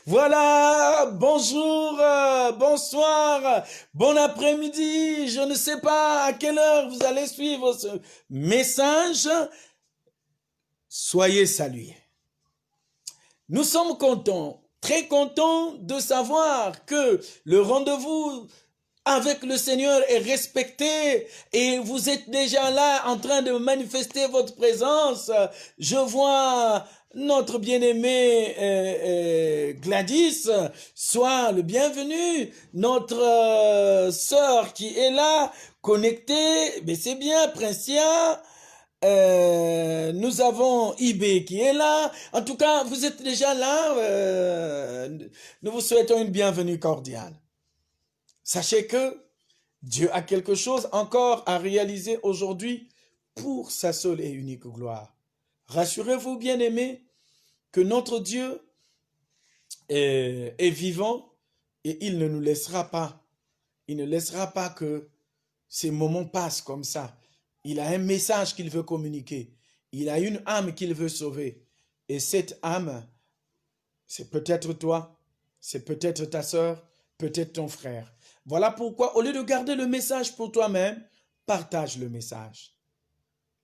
Voilà, bonjour, bonsoir, bon après-midi. Je ne sais pas à quelle heure vous allez suivre ce message. Soyez salués. Nous sommes contents, très contents de savoir que le rendez-vous avec le Seigneur est respecté et vous êtes déjà là en train de manifester votre présence. Je vois notre bien-aimé Gladys, sois le bienvenu. Notre sœur qui est là, connectée, mais c'est bien, Princia. Nous avons Ibé qui est là. En tout cas, vous êtes déjà là. Nous vous souhaitons une bienvenue cordiale. Sachez que Dieu a quelque chose encore à réaliser aujourd'hui pour sa seule et unique gloire. Rassurez-vous, bien-aimés, que notre Dieu est vivant et il ne nous laissera pas. Il ne laissera pas que ces moments passent comme ça. Il a un message qu'il veut communiquer. Il a une âme qu'il veut sauver. Et cette âme, c'est peut-être toi, c'est peut-être ta sœur, peut-être ton frère. Voilà pourquoi, au lieu de garder le message pour toi-même, partage le message.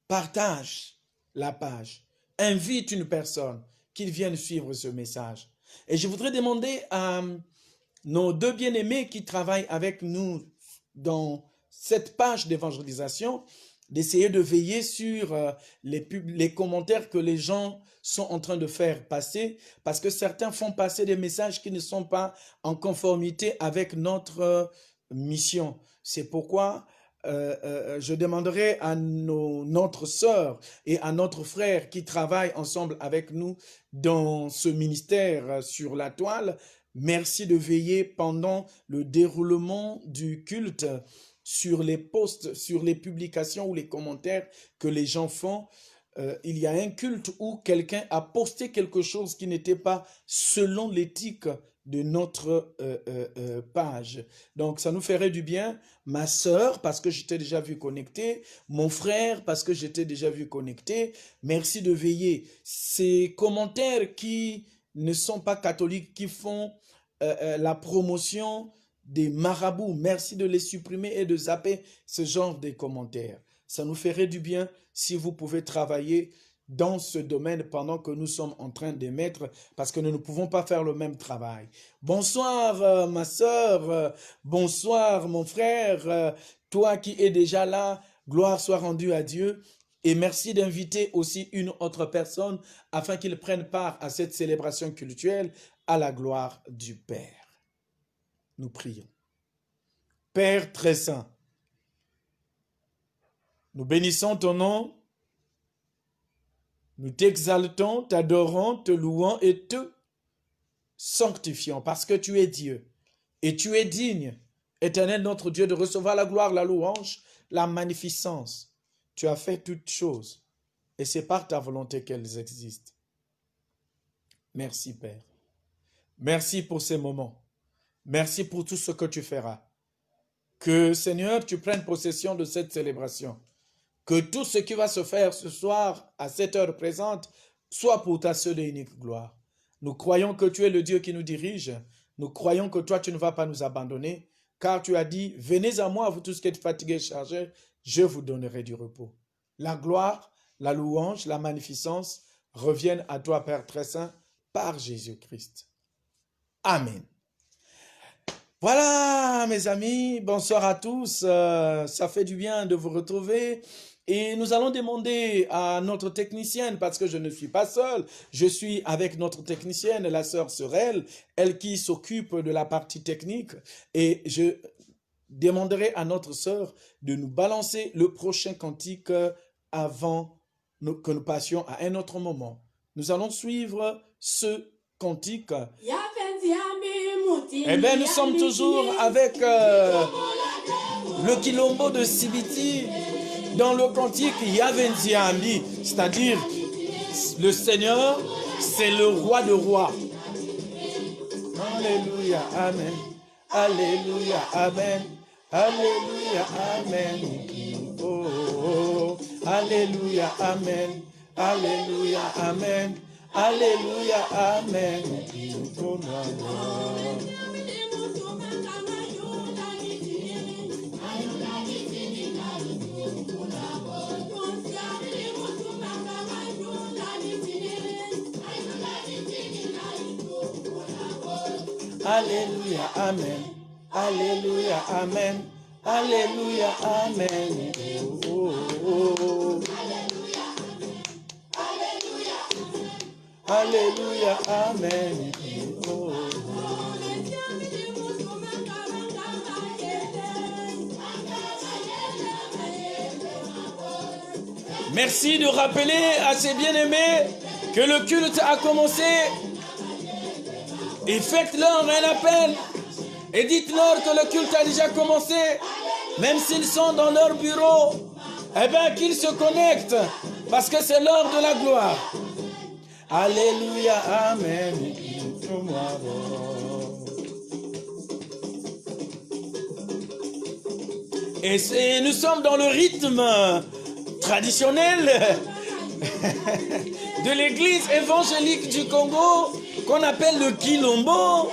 Partage la page. Invite une personne qu'il vienne suivre ce message. Et je voudrais demander à nos deux bien-aimés qui travaillent avec nous dans cette page d'évangélisation d'essayer de veiller sur les commentaires que les gens sont en train de faire passer, parce que certains font passer des messages qui ne sont pas en conformité avec notre mission. C'est pourquoi je demanderai à notre sœur et à notre frère qui travaillent ensemble avec nous dans ce ministère sur la toile, merci de veiller pendant le déroulement du culte sur les posts, sur les publications ou les commentaires que les gens font. Il y a un culte où quelqu'un a posté quelque chose qui n'était pas selon l'éthique de notre page. Donc, ça nous ferait du bien. Ma sœur, parce que j'étais déjà vu connecté. Mon frère, parce que j'étais déjà vu connecté. Merci de veiller. Ces commentaires qui ne sont pas catholiques, qui font la promotion des marabouts, merci de les supprimer et de zapper ce genre de commentaires. Ça nous ferait du bien si vous pouvez travailler dans ce domaine pendant que nous sommes en train d'émettre, parce que nous ne pouvons pas faire le même travail. Bonsoir ma sœur, bonsoir mon frère, toi qui es déjà là, gloire soit rendue à Dieu. Et merci d'inviter aussi une autre personne afin qu'il prenne part à cette célébration cultuelle à la gloire du Père. Nous prions. Père très saint, nous bénissons ton nom, nous t'exaltons, t'adorons, te louons et te sanctifions parce que tu es Dieu et tu es digne, éternel notre Dieu, de recevoir la gloire, la louange, la magnificence. Tu as fait toutes choses et c'est par ta volonté qu'elles existent. Merci Père. Merci pour ces moments. Merci pour tout ce que tu feras. Que, Seigneur, tu prennes possession de cette célébration. Que tout ce qui va se faire ce soir, à cette heure présente, soit pour ta seule et unique gloire. Nous croyons que tu es le Dieu qui nous dirige. Nous croyons que toi, tu ne vas pas nous abandonner, car tu as dit, venez à moi, vous tous qui êtes fatigués et chargés, je vous donnerai du repos. La gloire, la louange, la magnificence reviennent à toi, Père très saint, par Jésus-Christ. Amen. Voilà mes amis, bonsoir à tous, ça fait du bien de vous retrouver et nous allons demander à notre technicienne, parce que je ne suis pas seul, je suis avec notre technicienne, la sœur Sorel, elle qui s'occupe de la partie technique, et je demanderai à notre sœur de nous balancer le prochain cantique avant que nous passions à un autre moment. Nous allons suivre ce cantique. Eh bien, nous sommes toujours avec le Kilombo de Sibiti dans le cantique Yavenziambi, c'est-à-dire le Seigneur, c'est le roi de rois. Alléluia, amen. Alléluia, amen. Alléluia, amen. Oh, oh, oh. Alléluia, amen. Alléluia, amen. Alléluia, amen. Alléluia, amen. Alléluia, amen. Alléluia, amen. Oh, oh, oh. Alléluia, amen. Oh. Merci de rappeler à ces bien-aimés que le culte a commencé. Et faites-leur un appel. Et dites-leur que le culte a déjà commencé. Même s'ils sont dans leur bureau, eh bien qu'ils se connectent. Parce que c'est l'heure de la gloire. Alléluia, amen. Et nous sommes dans le rythme traditionnel de l'église évangélique du Congo qu'on appelle le Kilombo.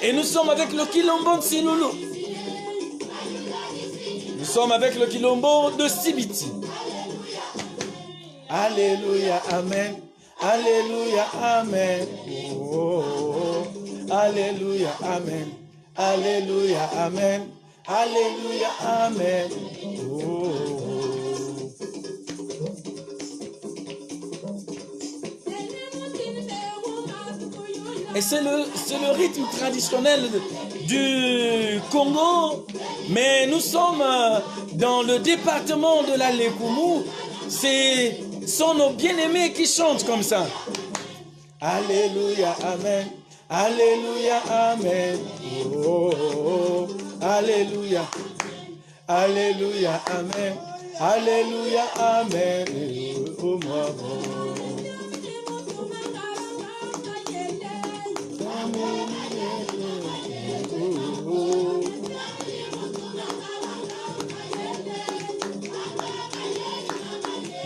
Et nous sommes avec le Kilombo de Sinulu. Nous sommes avec le Kilombo de Sibiti. Alléluia, Amen. Alléluia, Amen. Oh, oh, oh. Alléluia, Amen. Alléluia, Amen. Alléluia, Amen. Oh, oh, oh. Et c'est le rythme traditionnel du Congo, mais nous sommes dans le département de la Lekumu. Ce sont nos bien-aimés qui chantent comme ça. Alléluia, Amen. Alléluia, Amen. Oh, oh, oh. Alléluia. Alléluia, Amen. Alléluia, Amen. Oh, moi, oh.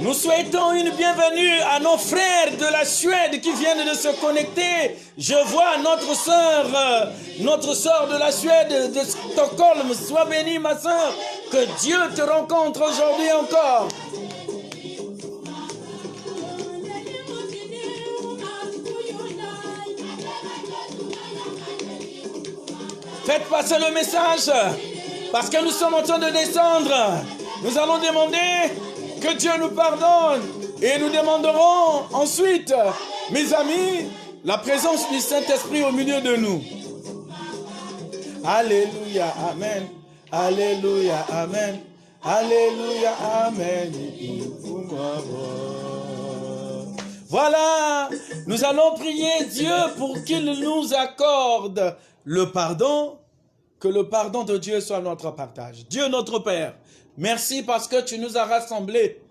Nous souhaitons une bienvenue à nos frères de la Suède qui viennent de se connecter. Je vois notre sœur de la Suède, de Stockholm. Sois bénie, ma sœur. Que Dieu te rencontre aujourd'hui encore. Faites passer le message, parce que nous sommes en train de descendre. Nous allons demander que Dieu nous pardonne et nous demanderons ensuite, mes amis, la présence du Saint-Esprit au milieu de nous. Alléluia, Amen. Alléluia, Amen. Alléluia, Amen. Voilà, nous allons prier Dieu pour qu'il nous accorde le pardon, que le pardon de Dieu soit notre partage. Dieu notre Père, merci parce que tu nous as rassemblés.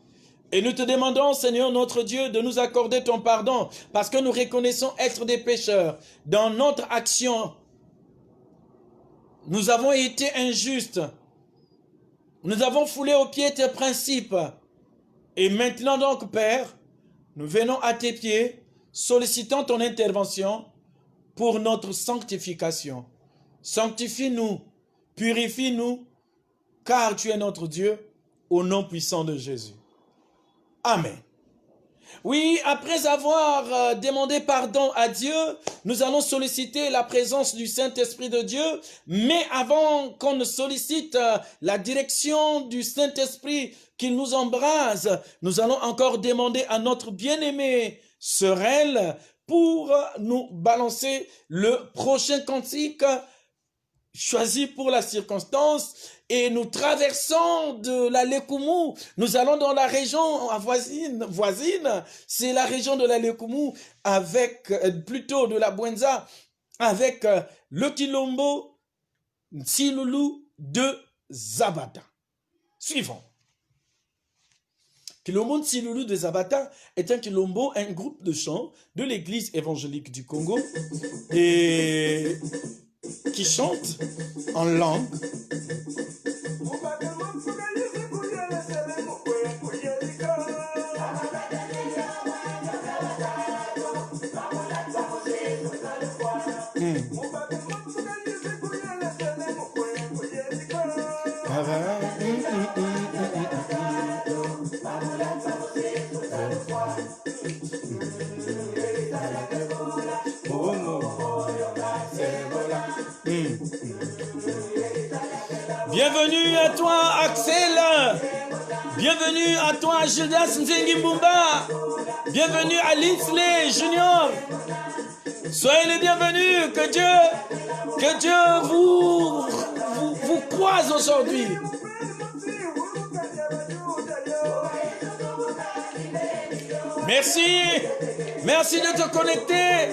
Et nous te demandons, Seigneur notre Dieu, de nous accorder ton pardon, parce que nous reconnaissons être des pécheurs. Dans notre action, nous avons été injustes. Nous avons foulé aux pieds tes principes. Et maintenant donc, Père, nous venons à tes pieds, sollicitant ton intervention pour notre sanctification. Sanctifie-nous, purifie-nous, car tu es notre Dieu, au nom puissant de Jésus. Amen. Oui, après avoir demandé pardon à Dieu, nous allons solliciter la présence du Saint-Esprit de Dieu. Mais avant qu'on ne sollicite la direction du Saint-Esprit qu'il nous embrase, nous allons encore demander à notre bien-aimée Sœurelle pour nous balancer le prochain cantique choisi pour la circonstance. Et nous traversons de la Lekumu, nous allons dans la région voisine, c'est la région de la Lekumu, avec, plutôt de la Bwenza, avec le Kilombo Nsilulu de Zabata. Suivons. Kilombo Nsilulu de Zabata est un Kilombo, un groupe de chants de l'église évangélique du Congo, et qui chante en langue. Bienvenue à toi, Axel. Bienvenue à toi, Gildas Nzengimbumba. Bienvenue à Linsley Junior. Soyez les bienvenus. Que Dieu vous croise aujourd'hui. Merci de te connecter.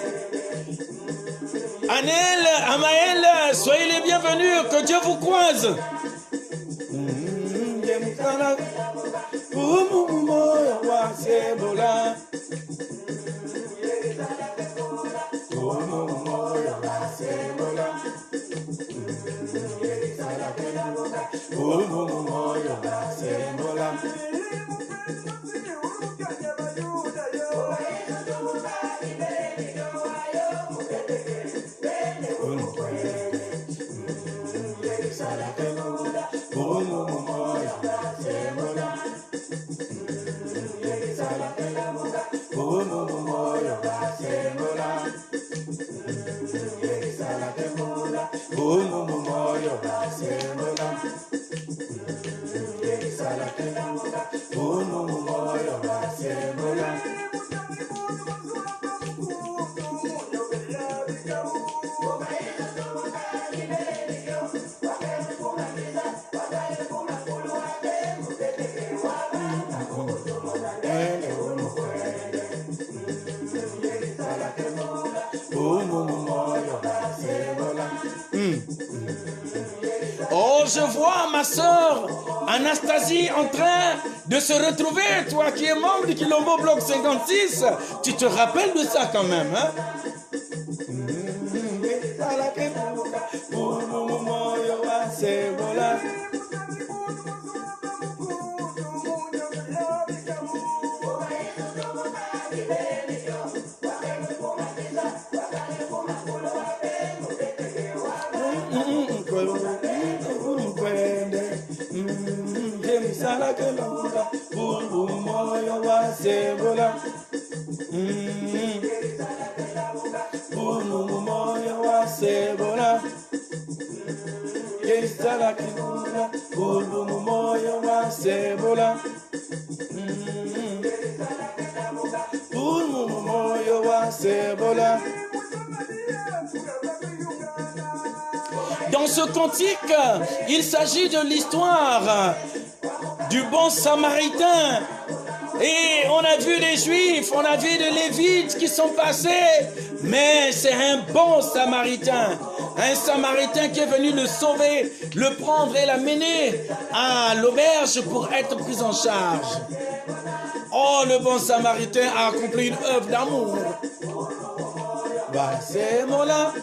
Anel, Amael, soyez les bienvenus, que Dieu vous croise. ma soeur Anastasie en train de se retrouver, toi qui es membre du Quilombo Bloc 56, tu te rappelles de ça quand même, hein? Dans ce cantique, il s'agit de l'histoire du bon samaritain. Et on a vu les Juifs, on a vu les Lévites qui sont passés, mais c'est un bon samaritain. Un samaritain qui est venu le sauver, le prendre et l'amener à l'auberge pour être pris en charge. Oh, le bon samaritain a accompli une œuvre d'amour. Bah, c'est mon là.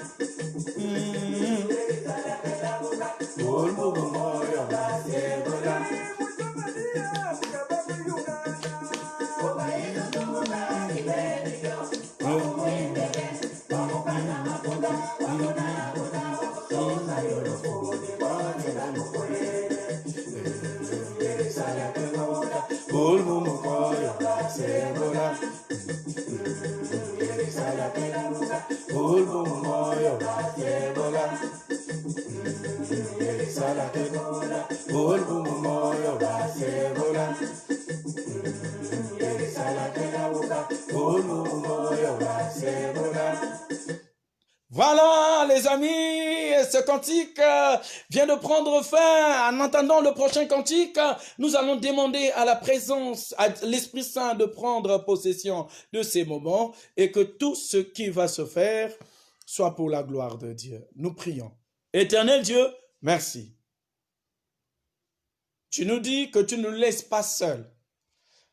Voilà les amis, ce cantique vient de prendre fin. En entendant le prochain cantique, nous allons demander à la présence, à l'Esprit Saint de prendre possession de ces moments et que tout ce qui va se faire soit pour la gloire de Dieu. Nous prions. Éternel Dieu, merci. Tu nous dis que tu ne nous laisses pas seuls,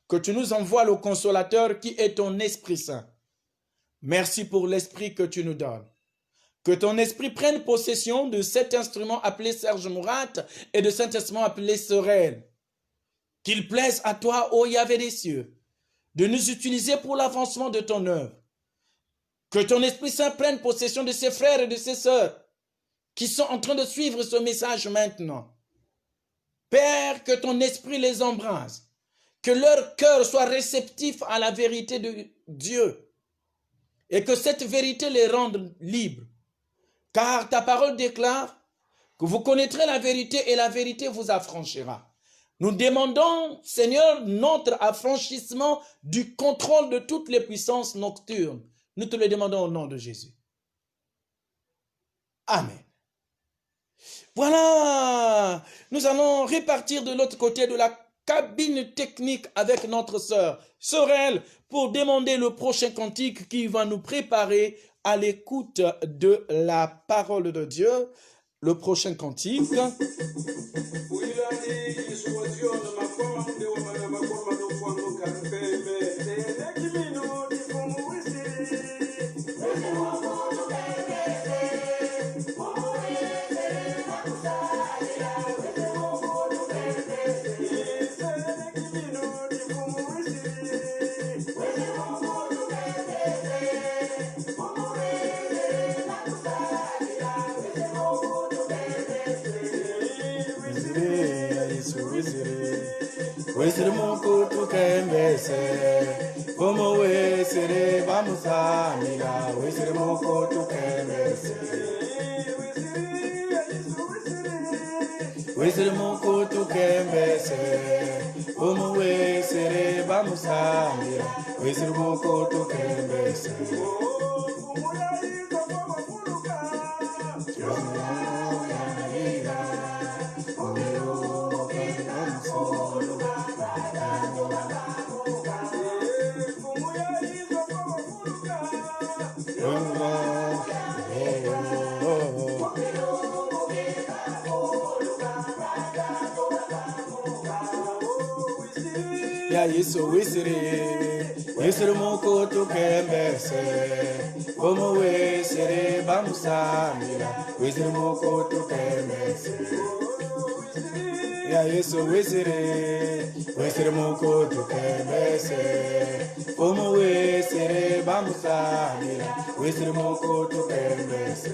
que tu nous envoies le consolateur qui est ton Esprit Saint. Merci pour l'Esprit que tu nous donnes. Que ton esprit prenne possession de cet instrument appelé Serge Mourat et de cet instrument appelé Sorel. Qu'il plaise à toi, ô Yahvé des cieux, de nous utiliser pour l'avancement de ton œuvre. Que ton Esprit Saint prenne possession de ses frères et de ses sœurs qui sont en train de suivre ce message maintenant. Père, que ton esprit les embrase, que leur cœur soit réceptif à la vérité de Dieu et que cette vérité les rende libres. Car ta parole déclare que vous connaîtrez la vérité et la vérité vous affranchira. Nous demandons, Seigneur, notre affranchissement du contrôle de toutes les puissances nocturnes. Nous te le demandons au nom de Jésus. Amen. Voilà, nous allons repartir de l'autre côté de la cabine technique avec notre sœur Sorel pour demander le prochain cantique qui va nous préparer à l'écoute de la parole de Dieu. Le prochain cantique. Wesere moko tukembese, como wesere bamusa mila, wesere moko tukembese. Wesere moko tukembese, como wesere bamusa mila, wesere moko tukembese. Ya Yesu wisiri, wisiri moko tukembese. Como wisiri bamusamila, wisiri moko tukembese. Ya Yesu wisiri, wisiri moko tukembese. Como wisiri bamusamila, wisiri moko tukembese.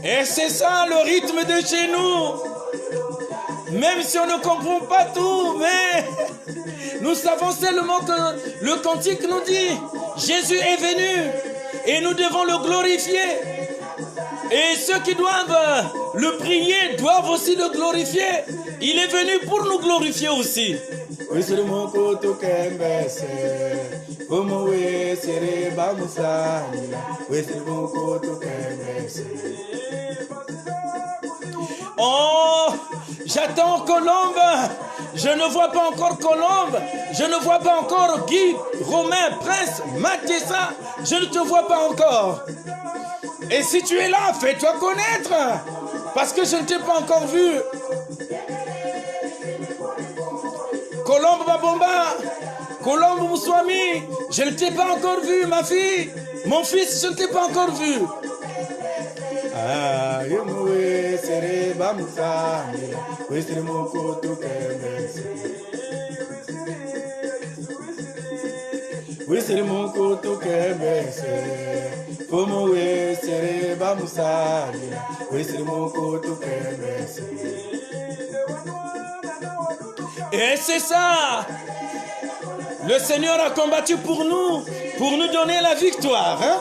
Et c'est ça le rythme de chez nous. Même si on ne comprend pas tout, mais nous savons seulement que le cantique nous dit, Jésus est venu et nous devons le glorifier. Et ceux qui doivent le prier doivent aussi le glorifier. Il est venu pour nous glorifier aussi. Oh, j'attends Colombe. Je ne vois pas encore Colombe. Je ne vois pas encore Guy, Romain, Prince, Mathessa. Je ne te vois pas encore. Et si tu es là, fais-toi connaître. Parce que je ne t'ai pas encore vu. Colombe Babomba, Colombe Mouswami, je ne t'ai pas encore vu, ma fille. Mon fils, je ne t'ai pas encore vu. Ah, et c'est ça. Le Seigneur a combattu pour nous donner la victoire. Hein?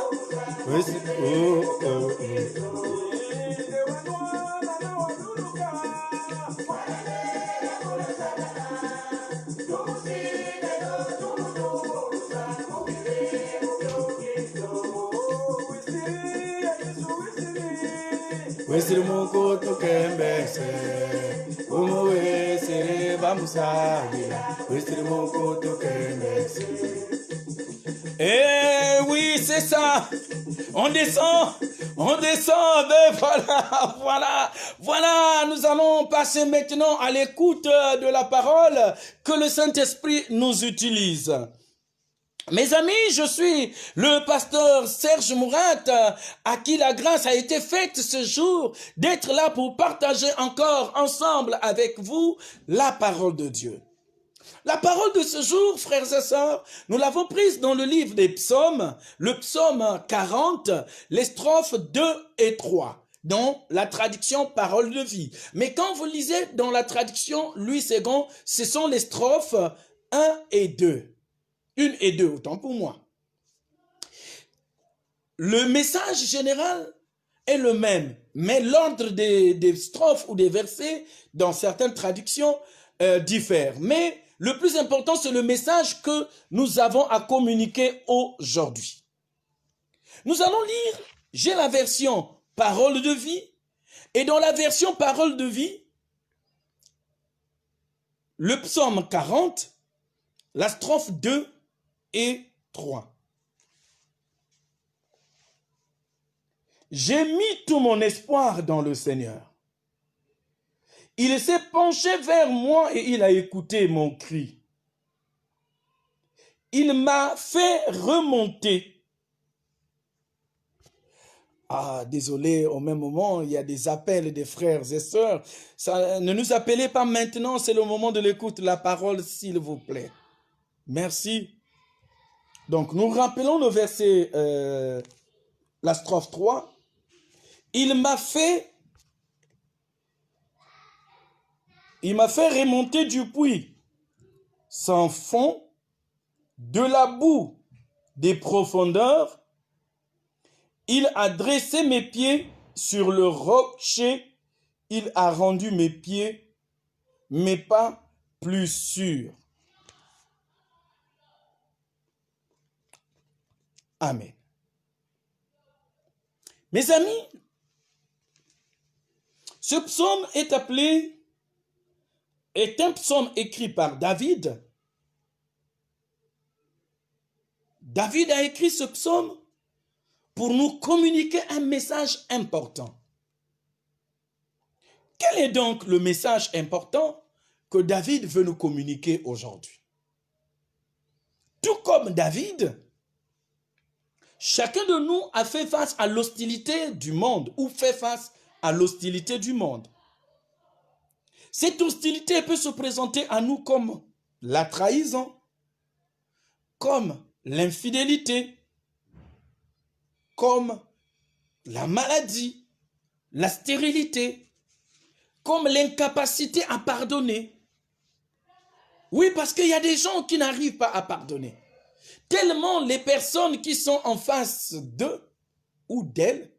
Eh oui, c'est ça. On descend, mais voilà, nous allons passer maintenant à l'écoute de la parole que le Saint-Esprit nous utilise. Mes amis, je suis le pasteur Serge Mourat, à qui la grâce a été faite ce jour d'être là pour partager encore ensemble avec vous la parole de Dieu. La parole de ce jour, frères et sœurs, nous l'avons prise dans le livre des psaumes, le psaume 40, les strophes 2 et 3, dans la traduction parole de vie. Mais quand vous lisez dans la traduction Louis II, ce sont les strophes 1 et 2. 1 et 2, autant pour moi. Le message général est le même, mais l'ordre des strophes ou des versets, dans certaines traductions, diffère. Mais le plus important, c'est le message que nous avons à communiquer aujourd'hui. Nous allons lire, j'ai la version parole de vie, et dans la version parole de vie, le psaume 40, la strophe 2 et 3. J'ai mis tout mon espoir dans le Seigneur. Il s'est penché vers moi et il a écouté mon cri. Il m'a fait remonter. Ah, désolé, au même moment, il y a des appels des frères et sœurs. Ça, ne nous appelez pas maintenant, c'est le moment de l'écoute de la parole, s'il vous plaît. Merci. Donc, nous rappelons le verset, la strophe 3. Il m'a fait remonter du puits sans fond, de la boue des profondeurs. Il a dressé mes pieds sur le rocher. Il a rendu mes pieds, mes pas plus sûrs. Amen. Mes amis, ce psaume est appelé est un psaume écrit par David. David a écrit ce psaume pour nous communiquer un message important. Quel est donc le message important que David veut nous communiquer aujourd'hui? Tout comme David, chacun de nous a fait face à l'hostilité du monde ou fait face à l'hostilité du monde. Cette hostilité peut se présenter à nous comme la trahison, comme l'infidélité, comme la maladie, la stérilité, comme l'incapacité à pardonner. Oui, parce qu'il y a des gens qui n'arrivent pas à pardonner. Tellement les personnes qui sont en face d'eux ou d'elles,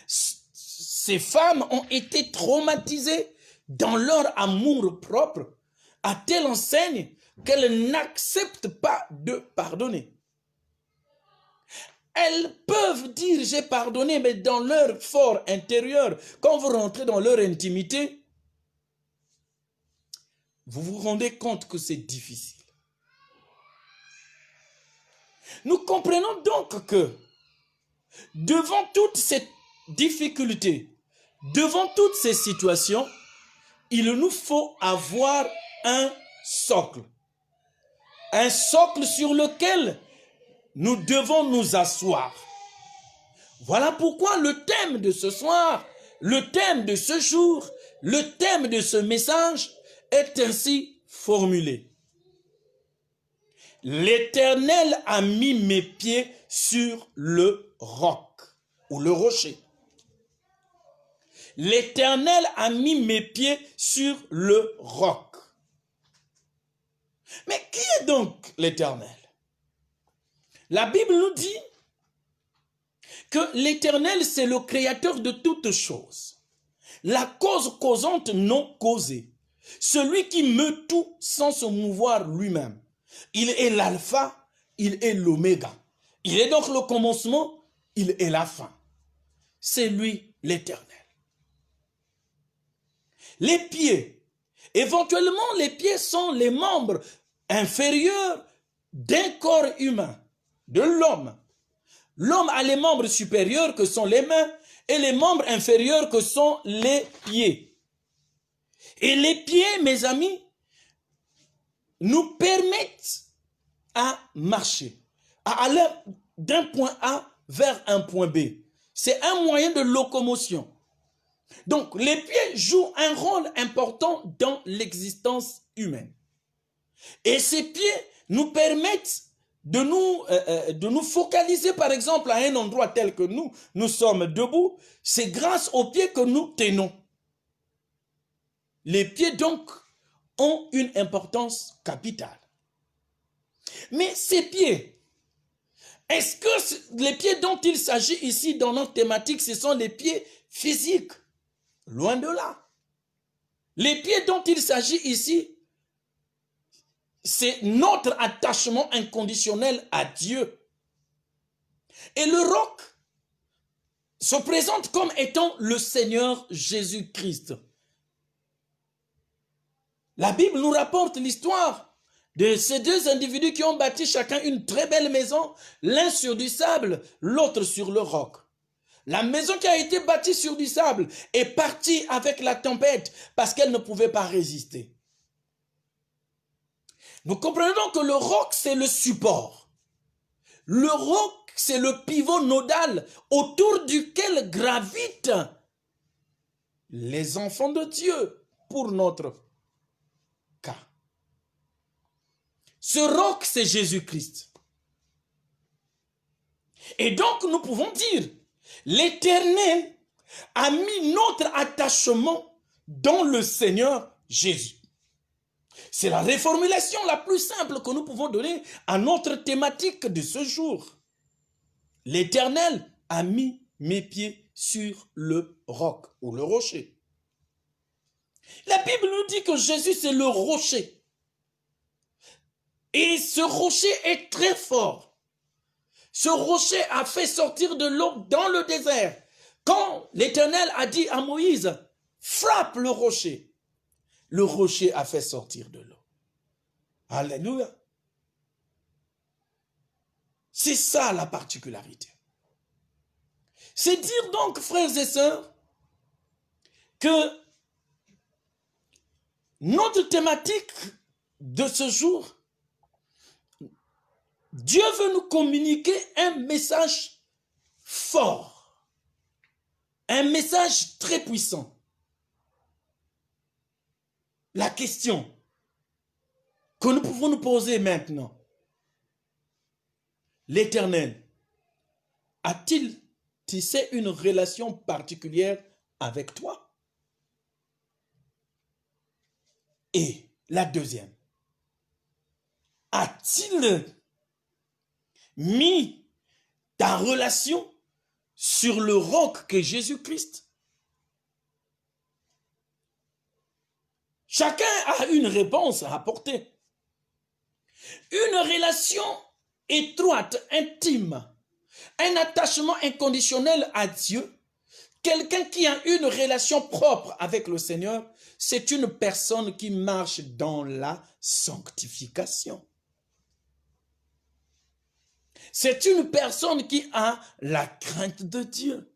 ces femmes ont été traumatisées dans leur amour propre, à telle enseigne qu'elles n'acceptent pas de pardonner. Elles peuvent dire j'ai pardonné, mais dans leur fort intérieur, quand vous rentrez dans leur intimité, vous vous rendez compte que c'est difficile. Nous comprenons donc que devant toutes ces difficultés, devant toutes ces situations, il nous faut avoir un socle sur lequel nous devons nous asseoir. Voilà pourquoi le thème de ce soir, le thème de ce jour, le thème de ce message est ainsi formulé. L'Éternel a mis mes pieds sur le roc ou le rocher. L'Éternel a mis mes pieds sur le roc. Mais qui est donc l'Éternel? La Bible nous dit que l'Éternel, c'est le créateur de toutes choses. La cause causante non causée. Celui qui meut tout sans se mouvoir lui-même. Il est l'alpha, il est l'oméga. Il est donc le commencement, il est la fin. C'est lui l'Éternel. Les pieds. Éventuellement, les pieds sont les membres inférieurs d'un corps humain, de l'homme. L'homme a les membres supérieurs que sont les mains et les membres inférieurs que sont les pieds. Et les pieds, mes amis, nous permettent à marcher, à aller d'un point A vers un point B. C'est un moyen de locomotion. Donc, les pieds jouent un rôle important dans l'existence humaine. Et ces pieds nous permettent de nous focaliser, par exemple, à un endroit tel que nous sommes debout. C'est grâce aux pieds que nous tenons. Les pieds, donc, ont une importance capitale. Mais ces pieds, est-ce que les pieds dont il s'agit ici dans notre thématique, ce sont les pieds physiques? Loin de là. Les pieds dont il s'agit ici, c'est notre attachement inconditionnel à Dieu. Et le roc se présente comme étant le Seigneur Jésus-Christ. La Bible nous rapporte l'histoire de ces deux individus qui ont bâti chacun une très belle maison, l'un sur du sable, l'autre sur le roc. La maison qui a été bâtie sur du sable est partie avec la tempête parce qu'elle ne pouvait pas résister. Nous comprenons que le roc, c'est le support. Le roc, c'est le pivot nodal autour duquel gravitent les enfants de Dieu pour notre cas. Ce roc, c'est Jésus-Christ. Et donc, nous pouvons dire, l'Éternel a mis notre attachement dans le Seigneur Jésus. C'est la réformulation la plus simple que nous pouvons donner à notre thématique de ce jour. L'Éternel a mis mes pieds sur le roc ou le rocher. La Bible nous dit que Jésus, c'est le rocher. Et ce rocher est très fort. Ce rocher a fait sortir de l'eau dans le désert. Quand l'Éternel a dit à Moïse, frappe le rocher, le rocher a fait sortir de l'eau. Alléluia. C'est ça la particularité. C'est dire donc, frères et sœurs, que notre thématique de ce jour, Dieu veut nous communiquer un message fort, un message très puissant. La question que nous pouvons nous poser maintenant, l'Éternel a-t-il tissé une relation particulière avec toi? Et la deuxième, a-t-il mis ta relation sur le roc qu'est Jésus-Christ? Chacun a une réponse à apporter. Une relation étroite, intime, un attachement inconditionnel à Dieu, quelqu'un qui a une relation propre avec le Seigneur, c'est une personne qui marche dans la sanctification. C'est une personne qui a la crainte de Dieu.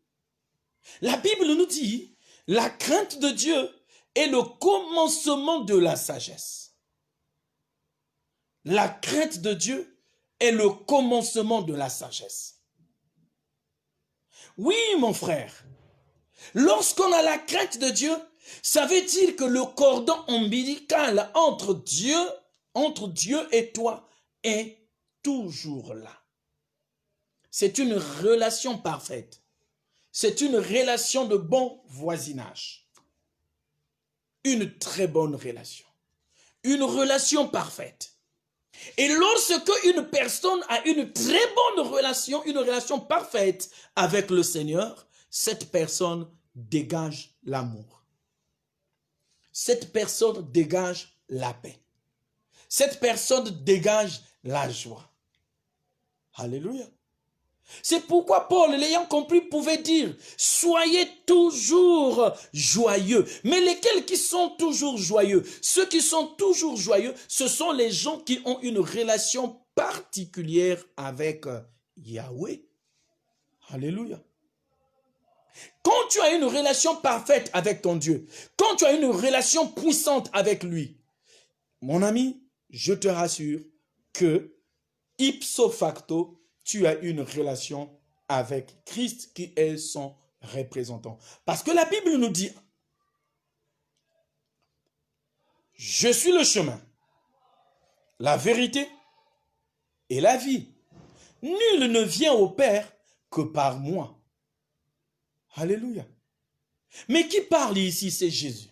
La Bible nous dit, la crainte de Dieu est le commencement de la sagesse. La crainte de Dieu est le commencement de la sagesse. Oui, mon frère, lorsqu'on a la crainte de Dieu, ça veut dire que le cordon ombilical entre Dieu et toi est toujours là. C'est une relation parfaite. C'est une relation de bon voisinage. Une très bonne relation. Une relation parfaite. Et lorsque une personne a une très bonne relation, une relation parfaite avec le Seigneur, cette personne dégage l'amour. Cette personne dégage la paix. Cette personne dégage la joie. Alléluia. C'est pourquoi Paul, l'ayant compris, pouvait dire, soyez toujours joyeux. Mais lesquels qui sont toujours joyeux? Ceux qui sont toujours joyeux, ce sont les gens qui ont une relation particulière avec Yahweh. Alléluia. Quand tu as une relation parfaite avec ton Dieu, quand tu as une relation puissante avec lui, mon ami, je te rassure que ipso facto, tu as une relation avec Christ qui est son représentant. Parce que la Bible nous dit, je suis le chemin, la vérité et la vie. Nul ne vient au Père que par moi. Alléluia. Mais qui parle ici, c'est Jésus.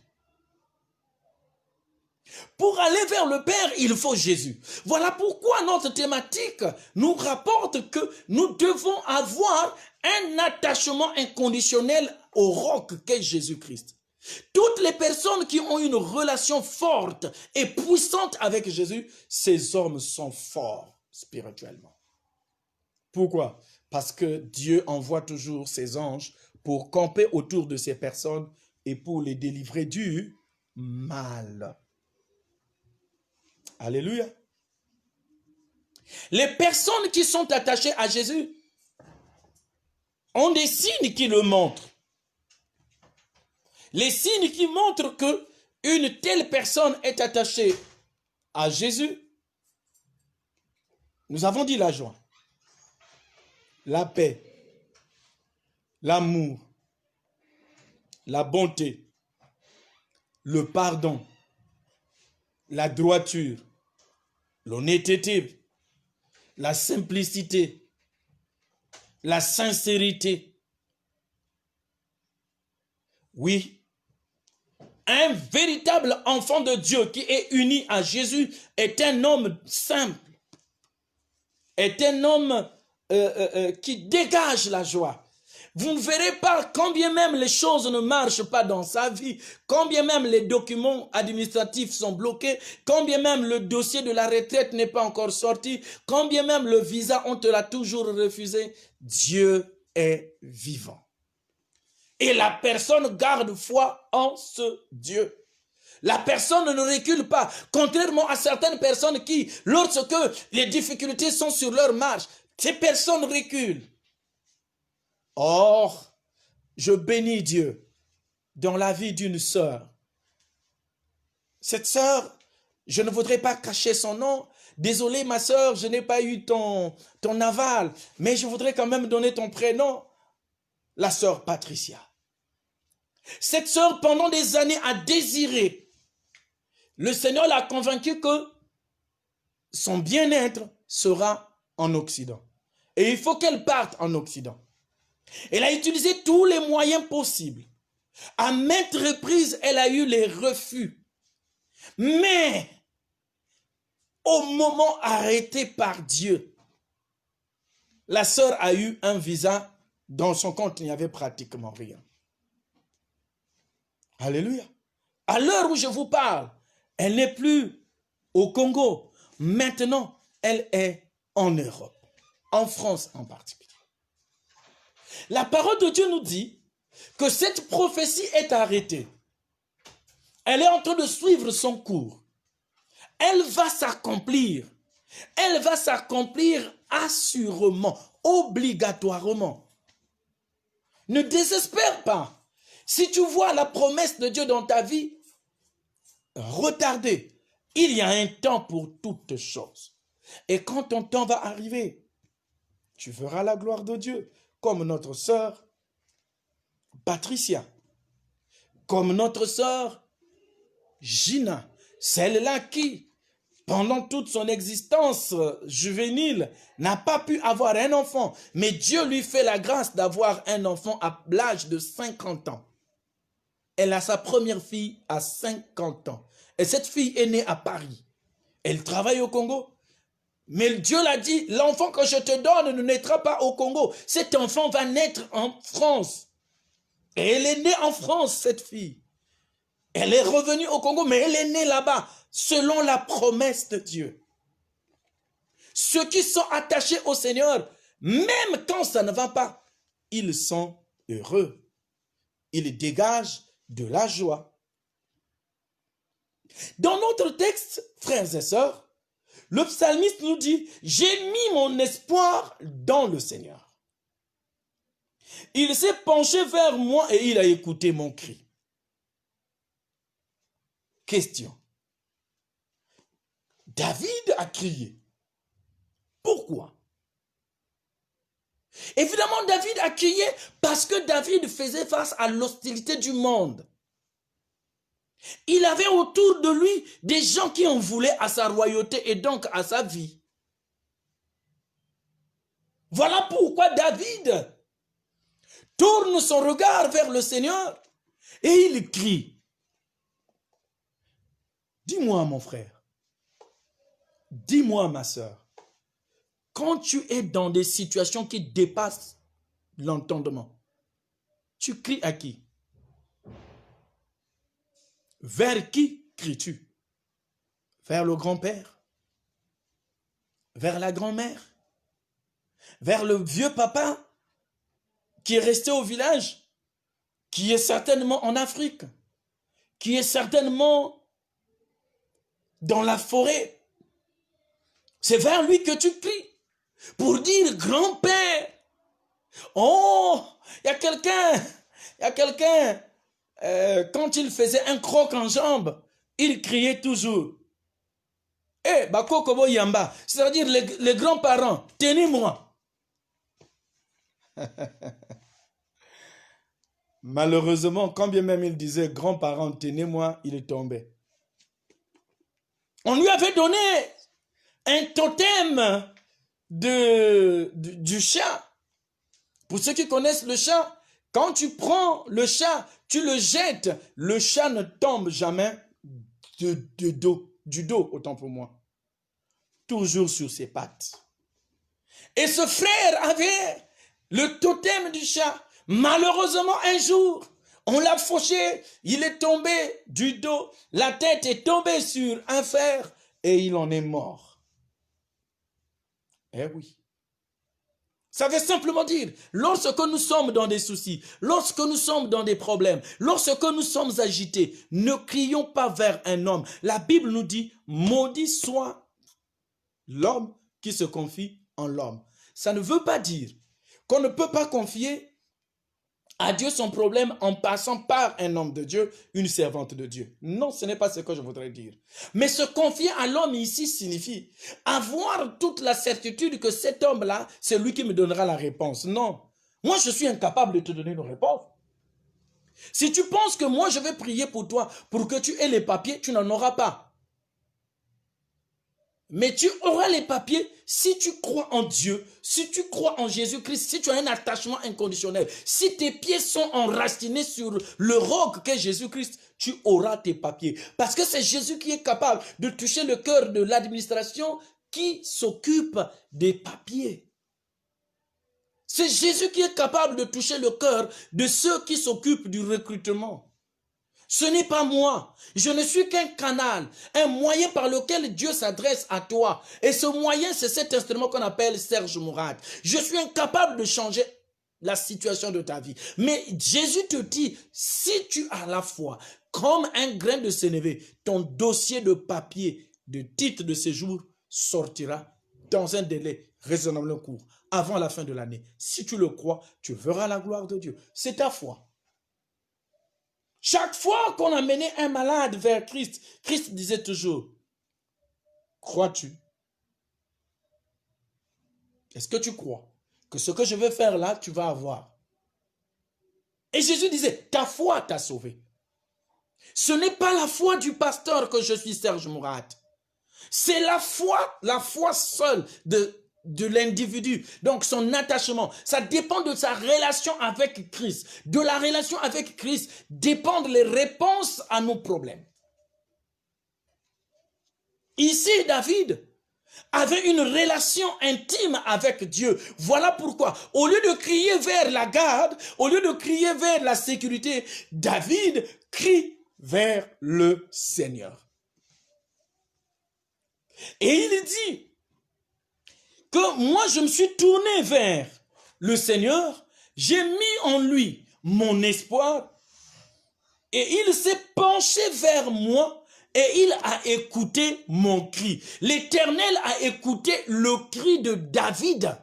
Pour aller vers le Père, il faut Jésus. Voilà pourquoi notre thématique nous rapporte que nous devons avoir un attachement inconditionnel au roc qu'est Jésus-Christ. Toutes les personnes qui ont une relation forte et puissante avec Jésus, ces hommes sont forts spirituellement. Pourquoi? Parce que Dieu envoie toujours ses anges pour camper autour de ces personnes et pour les délivrer du mal. Alléluia. Les personnes qui sont attachées à Jésus ont des signes qui le montrent. Les signes qui montrent que une telle personne est attachée à Jésus. Nous avons dit la joie, la paix, l'amour, la bonté, le pardon, la droiture, l'honnêteté, la simplicité, la sincérité. Oui, un véritable enfant de Dieu qui est uni à Jésus est un homme simple, est un homme qui dégage la joie. Vous ne verrez pas, quand bien même les choses ne marchent pas dans sa vie, quand bien même les documents administratifs sont bloqués, quand bien même le dossier de la retraite n'est pas encore sorti, quand bien même le visa, on te l'a toujours refusé, Dieu est vivant. Et la personne garde foi en ce Dieu. La personne ne recule pas, contrairement à certaines personnes qui, lorsque les difficultés sont sur leur marche, ces personnes reculent. Or, je bénis Dieu dans la vie d'une sœur. Cette sœur, je ne voudrais pas cacher son nom. Désolé ma sœur, je n'ai pas eu ton aval, mais je voudrais quand même donner ton prénom. La sœur Patricia. Cette sœur, pendant des années, a désiré. Le Seigneur l'a convaincu que son bien-être sera en Occident. Et il faut qu'elle parte en Occident. Elle a utilisé tous les moyens possibles. À maintes reprises, elle a eu les refus. Mais, au moment arrêté par Dieu, la sœur a eu un visa. Dans son compte, il n'y avait pratiquement rien. Alléluia. À l'heure où je vous parle, elle n'est plus au Congo. Maintenant, elle est en Europe, en France en particulier. La parole de Dieu nous dit que cette prophétie est arrêtée. Elle est en train de suivre son cours. Elle va s'accomplir. Elle va s'accomplir assurément, obligatoirement. Ne désespère pas. Si tu vois la promesse de Dieu dans ta vie, retardée. Il y a un temps pour toutes choses. Et quand ton temps va arriver, tu verras la gloire de Dieu, comme notre sœur Patricia, comme notre sœur Gina, celle-là qui, pendant toute son existence juvénile, n'a pas pu avoir un enfant. Mais Dieu lui fait la grâce d'avoir un enfant à l'âge de 50 ans. Elle a sa première fille à 50 ans. Et cette fille est née à Paris. Elle travaille au Congo. Mais Dieu l'a dit, l'enfant que je te donne ne naîtra pas au Congo. Cet enfant va naître en France. Et elle est née en France, cette fille. Elle est revenue au Congo, mais elle est née là-bas, selon la promesse de Dieu. Ceux qui sont attachés au Seigneur, même quand ça ne va pas, ils sont heureux. Ils dégagent de la joie. Dans notre texte, frères et sœurs, le psalmiste nous dit, j'ai mis mon espoir dans le Seigneur. Il s'est penché vers moi et il a écouté mon cri. Question. David a crié. Pourquoi? Évidemment, David a crié parce que David faisait face à l'hostilité du monde. Il avait autour de lui des gens qui en voulaient à sa royauté et donc à sa vie. Voilà pourquoi David tourne son regard vers le Seigneur et il crie. Dis-moi mon frère, dis-moi ma sœur, quand tu es dans des situations qui dépassent l'entendement, tu cries à qui? Vers qui cries-tu? Vers le grand-père? Vers la grand-mère? Vers le vieux papa qui est resté au village? Qui est certainement en Afrique? Qui est certainement dans la forêt? C'est vers lui que tu cries pour dire grand-père. Oh, il y a quelqu'un, quand il faisait un croc en jambe, il criait toujours. Eh, Bako Kobo Yamba, c'est-à-dire les grands-parents, tenez-moi. Malheureusement, quand bien même il disait grands-parents, tenez-moi, il est tombé. On lui avait donné un totem du chat. Pour ceux qui connaissent le chat, quand tu prends le chat, tu le jettes, le chat ne tombe jamais du dos, autant pour moi. Toujours sur ses pattes. Et ce frère avait le totem du chat. Malheureusement, un jour, on l'a fauché, il est tombé du dos, la tête est tombée sur un fer et il en est mort. Eh oui. Ça veut simplement dire, lorsque nous sommes dans des soucis, lorsque nous sommes dans des problèmes, lorsque nous sommes agités, ne crions pas vers un homme. La Bible nous dit, maudit soit l'homme qui se confie en l'homme. Ça ne veut pas dire qu'on ne peut pas confier à Dieu son problème en passant par un homme de Dieu, une servante de Dieu. Non, ce n'est pas ce que je voudrais dire. Mais se confier à l'homme ici signifie avoir toute la certitude que cet homme-là, c'est lui qui me donnera la réponse. Non, moi je suis incapable de te donner une réponse. Si tu penses que moi je vais prier pour toi, pour que tu aies les papiers, tu n'en auras pas. Mais tu auras les papiers si tu crois en Dieu, si tu crois en Jésus-Christ, si tu as un attachement inconditionnel, si tes pieds sont enracinés sur le roc qu'est Jésus-Christ, tu auras tes papiers. Parce que c'est Jésus qui est capable de toucher le cœur de l'administration qui s'occupe des papiers. C'est Jésus qui est capable de toucher le cœur de ceux qui s'occupent du recrutement. Ce n'est pas moi. Je ne suis qu'un canal, un moyen par lequel Dieu s'adresse à toi. Et ce moyen, c'est cet instrument qu'on appelle Serge Mourad. Je suis incapable de changer la situation de ta vie. Mais Jésus te dit, si tu as la foi, comme un grain de sénévé, ton dossier de papier, de titre de séjour sortira dans un délai raisonnablement court, avant la fin de l'année. Si tu le crois, tu verras la gloire de Dieu. C'est ta foi. Chaque fois qu'on amenait un malade vers Christ, Christ disait toujours, crois-tu? Est-ce que tu crois que ce que je vais faire là, tu vas avoir? Et Jésus disait, ta foi t'a sauvé. Ce n'est pas la foi du pasteur que je suis Serge Mourad. C'est la foi seule de l'individu, donc son attachement, ça dépend de sa relation avec Christ. De la relation avec Christ dépendent les réponses à nos problèmes. Ici, David avait une relation intime avec Dieu. Voilà pourquoi, au lieu de crier vers la garde, au lieu de crier vers la sécurité, David crie vers le Seigneur. Et il dit que moi je me suis tourné vers le Seigneur, j'ai mis en lui mon espoir et il s'est penché vers moi et il a écouté mon cri. L'Éternel a écouté le cri de David.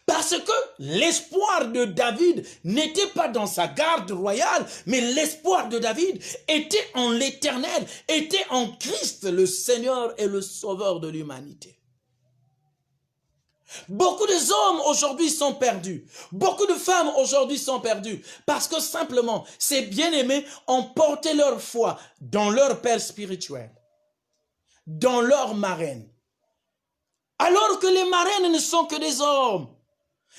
Parce que l'espoir de David n'était pas dans sa garde royale, mais l'espoir de David était en l'Éternel, était en Christ, le Seigneur et le Sauveur de l'humanité. Beaucoup d'hommes aujourd'hui sont perdus. Beaucoup de femmes aujourd'hui sont perdues. Parce que simplement, ces bien-aimés ont porté leur foi dans leur père spirituel, dans leur marraine. Alors que les marraines ne sont que des hommes.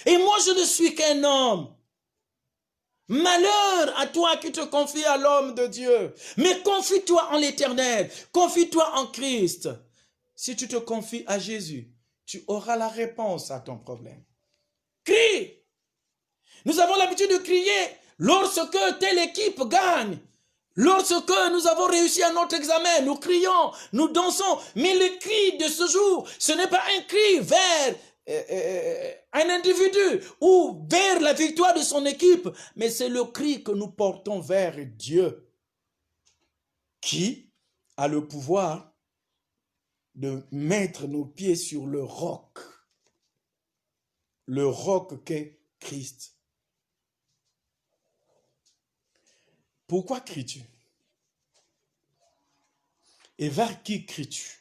Et moi, je ne suis qu'un homme. Malheur à toi qui te confies à l'homme de Dieu. Mais confie-toi en l'Éternel. Confie-toi en Christ. Si tu te confies à Jésus, tu auras la réponse à ton problème. Crie. Nous avons l'habitude de crier lorsque telle équipe gagne. Lorsque nous avons réussi à notre examen, nous crions, nous dansons. Mais le cri de ce jour, ce n'est pas un cri vers un individu ou vers la victoire de son équipe, mais c'est le cri que nous portons vers Dieu qui a le pouvoir de mettre nos pieds sur le roc qu'est Christ. Pourquoi cries-tu? Et vers qui cries-tu?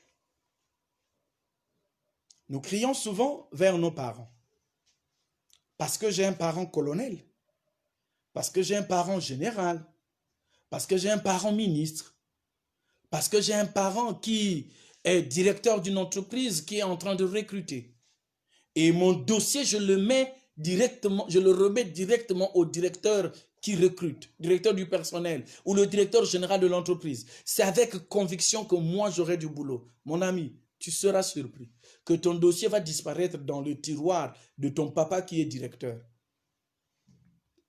Nous crions souvent vers nos parents. Parce que j'ai un parent colonel, parce que j'ai un parent général, parce que j'ai un parent ministre, parce que j'ai un parent qui est directeur d'une entreprise qui est en train de recruter. Et mon dossier, je le remets directement au directeur qui recrute, directeur du personnel ou le directeur général de l'entreprise. C'est avec conviction que moi j'aurai du boulot. Mon ami, tu seras surpris que ton dossier va disparaître dans le tiroir de ton papa qui est directeur.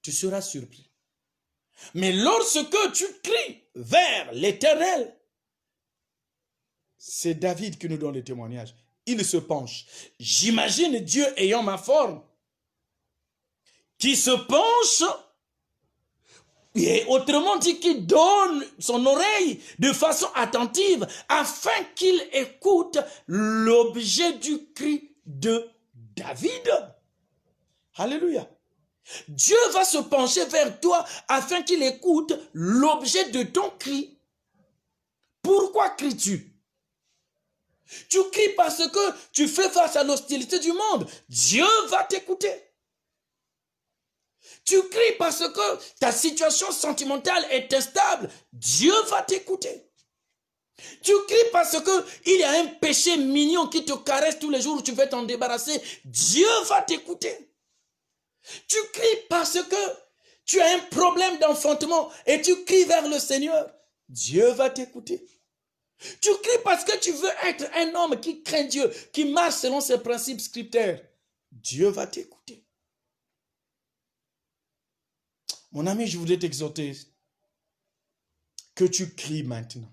Tu seras surpris. Mais lorsque tu cries vers l'Éternel, c'est David qui nous donne le témoignage. il se penche. J'imagine Dieu ayant ma forme, qui se penche, et autrement dit, qui donne son oreille de façon attentive, afin qu'il écoute l'objet du cri de David. Alléluia. Dieu va se pencher vers toi afin qu'il écoute l'objet de ton cri. Pourquoi cries-tu? Tu cries parce que tu fais face à l'hostilité du monde. Dieu va t'écouter. Tu cries parce que ta situation sentimentale est instable. Dieu va t'écouter. Tu cries parce qu'il y a un péché mignon qui te caresse tous les jours où tu veux t'en débarrasser. Dieu va t'écouter. Tu cries parce que tu as un problème d'enfantement et tu cries vers le Seigneur. Dieu va t'écouter. Tu cries parce que tu veux être un homme qui craint Dieu, qui marche selon ses principes scripteurs. Dieu va t'écouter. Mon ami, je voudrais t'exhorter que tu cries maintenant.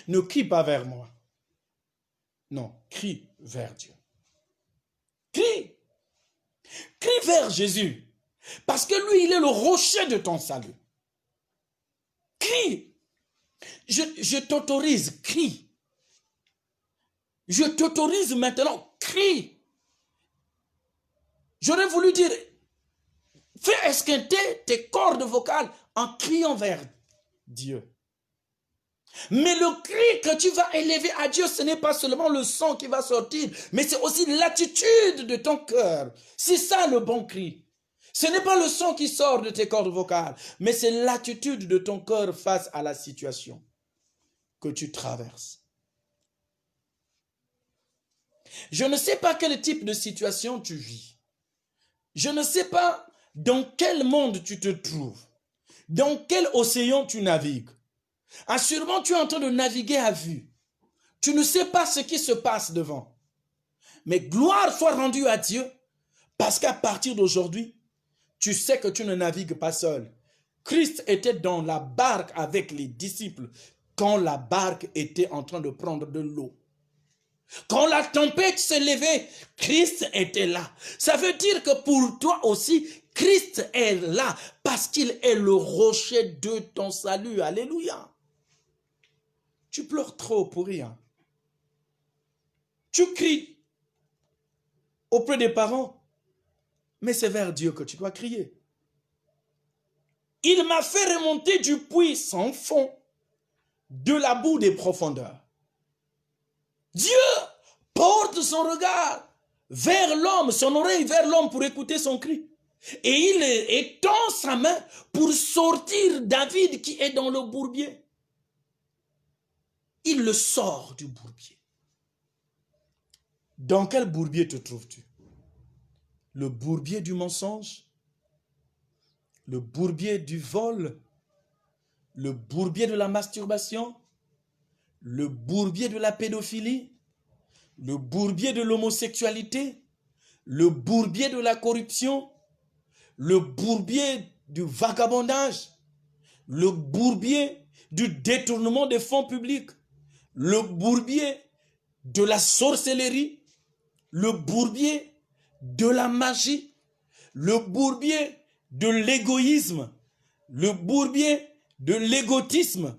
Ne crie pas vers moi. Non, crie vers Dieu. Crie. Crie vers Jésus. Parce que lui, il est le rocher de ton salut. Crie. Je t'autorise, crie. Je t'autorise maintenant, crie. J'aurais voulu dire, fais esquinter tes cordes vocales en criant vers Dieu. Mais le cri que tu vas élever à Dieu, ce n'est pas seulement le son qui va sortir, mais c'est aussi l'attitude de ton cœur. C'est ça le bon cri. Ce n'est pas le son qui sort de tes cordes vocales, mais c'est l'attitude de ton cœur face à la situation que tu traverses. Je ne sais pas quel type de situation tu vis. Je ne sais pas dans quel monde tu te trouves. Dans quel océan tu navigues. Assurément, tu es en train de naviguer à vue. Tu ne sais pas ce qui se passe devant. Mais gloire soit rendue à Dieu, parce qu'à partir d'aujourd'hui, tu sais que tu ne navigues pas seul. Christ était dans la barque avec les disciples quand la barque était en train de prendre de l'eau. Quand la tempête s'est levée, Christ était là. Ça veut dire que pour toi aussi, Christ est là parce qu'il est le rocher de ton salut. Alléluia. Tu pleures trop pour rien. Tu cries auprès des parents, mais c'est vers Dieu que tu dois crier. Il m'a fait remonter du puits sans fond, de la boue des profondeurs. Dieu porte son regard vers l'homme, son oreille vers l'homme pour écouter son cri. Et il étend sa main pour sortir David qui est dans le bourbier. Il le sort du bourbier. Dans quel bourbier te trouves-tu? Le bourbier du mensonge? Le bourbier du vol? Le bourbier de la masturbation? Le bourbier de la pédophilie? Le bourbier de l'homosexualité? Le bourbier de la corruption? Le bourbier du vagabondage? Le bourbier du détournement des fonds publics? Le bourbier de la sorcellerie? Le bourbier de la magie? Le bourbier de l'égoïsme? Le bourbier de l'égotisme?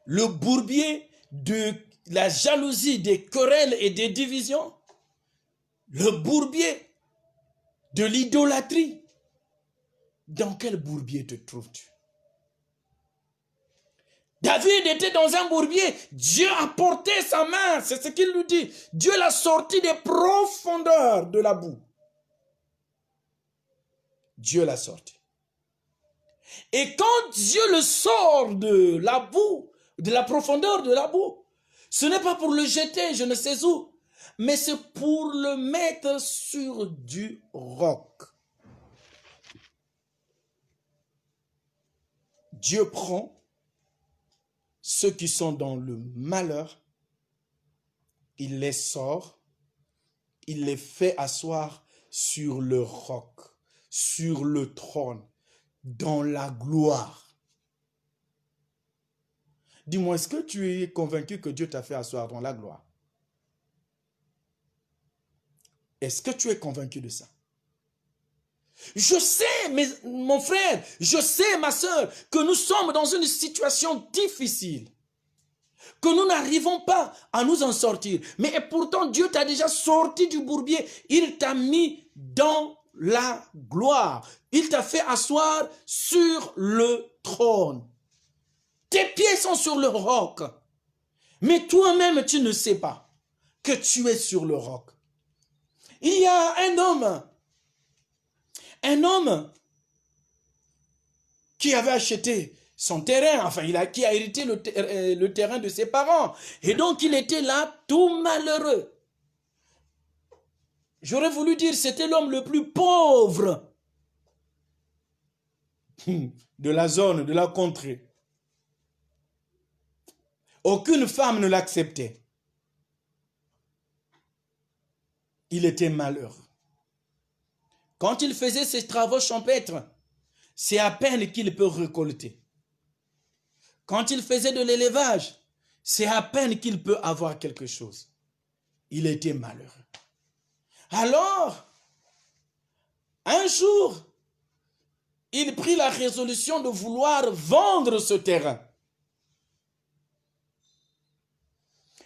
Le bourbier de la jalousie, des querelles et des divisions? Le bourbier de l'idolâtrie? Dans quel bourbier te trouves-tu? David était dans un bourbier. Dieu a porté sa main. C'est ce qu'il lui dit. Dieu l'a sorti des profondeurs de la boue. Dieu l'a sorti. Et quand Dieu le sort de la boue, de la profondeur de la boue, ce n'est pas pour le jeter je ne sais où, mais c'est pour le mettre sur du roc. Dieu prend ceux qui sont dans le malheur, il les sort, il les fait asseoir sur le roc, sur le trône, dans la gloire. Dis-moi, est-ce que tu es convaincu que Dieu t'a fait asseoir dans la gloire? Est-ce que tu es convaincu de ça? Je sais, mon frère, je sais, ma soeur, que nous sommes dans une situation difficile, que nous n'arrivons pas à nous en sortir. Mais pourtant, Dieu t'a déjà sorti du bourbier. Il t'a mis dans la gloire. Il t'a fait asseoir sur le trône. Tes pieds sont sur le roc. Mais toi-même, tu ne sais pas que tu es sur le roc. Il y a un homme qui avait acheté son terrain, enfin, qui a hérité le terrain de ses parents. Et donc, il était là, tout malheureux. J'aurais voulu dire, c'était l'homme le plus pauvre de la zone, de la contrée. Aucune femme ne l'acceptait. Il était malheureux. Quand il faisait ses travaux champêtres, c'est à peine qu'il peut récolter. Quand il faisait de l'élevage, c'est à peine qu'il peut avoir quelque chose. Il était malheureux. Alors, un jour, il prit la résolution de vouloir vendre ce terrain.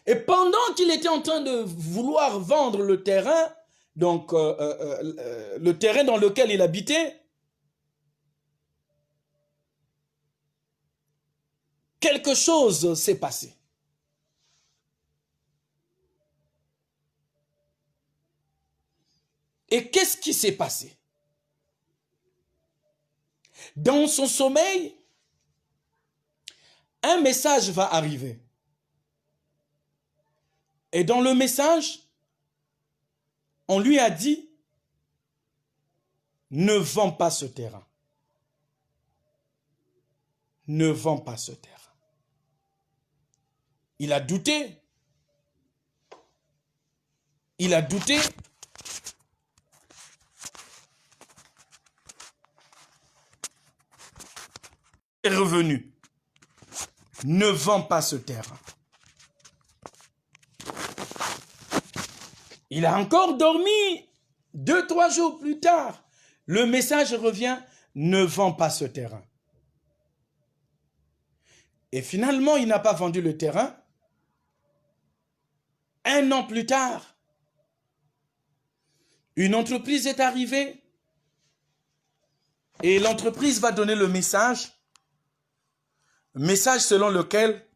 Et pendant qu'il était en train de vouloir vendre le terrain, donc le terrain dans lequel il habitait, quelque chose s'est passé. Et qu'est-ce qui s'est passé? Dans son sommeil, un message va arriver. Et dans le message, on lui a dit, ne vends pas ce terrain. Ne vends pas ce terrain. Il a douté. Il a douté. Il est revenu. Ne vends pas ce terrain. Il a encore dormi. 2-3 jours plus tard, le message revient, ne vends pas ce terrain. Et finalement, il n'a pas vendu le terrain. 1 an plus tard, une entreprise est arrivée et l'entreprise va donner le message selon lequel